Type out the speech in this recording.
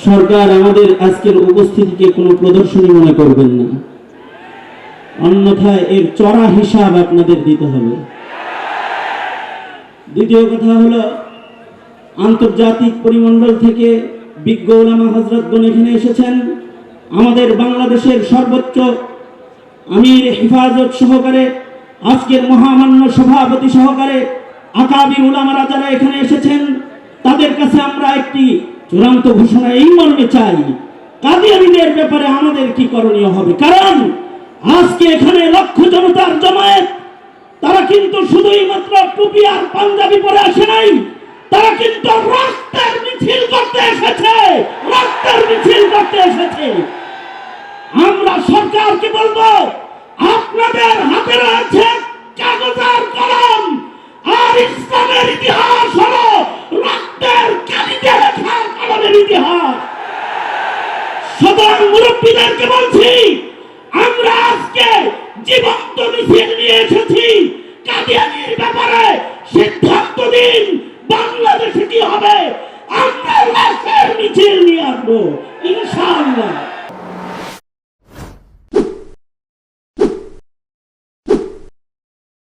সরকার আমাদের আজকের উপস্থিতিকে কোনো প্রদর্শনী মনে করবেন না, অন্যথায় এর চড়া হিসাব আপনাদের দিতে হবে। দ্বিতীয় কথা হলো, আন্তর্জাতিক পরিমণ্ডল থেকে বিজ্ঞ ওলামা হযরতগণ এখানে এসেছেন। আমাদের বাংলাদেশের সর্বোচ্চ আমির হেফাজত সহকারে, আজকের মহামান্য সভাপতি সহকারে আকাবির উলামারা যারা এখানে এসেছেন, তাদের কাছে আমরা একটি চূড়ান্ত ঘোষণা এই মর্মে চাই, কাদিয়ানীদের ব্যাপারে আমাদের কি করণীয় হবে। কারণ আজকে এখানে লক্ষ জনতার জমায়েত, তারা কিন্তু শুধুই মাত্র টুপি আর পাঞ্জাবি পরে আসে নাই, তারা কিন্তু রক্তের মিছিল করতে এসেছে, রক্তের মিছিল করতে এসেছে। আমরা সরকারকে বলবো, আপনাদের হাতে রয়েছে কাগজ আর কলম, আর ইসলামের ইতিহাস হলো রক্তের কালিতে লেখা কলমের ইতিহাস। সুতরাং মুরব্বীদেরকে বলছি, আমরা আজকে জীবন্ত মিছিল নিয়ে এসেছি। কাদিয়ানীর ব্যাপারে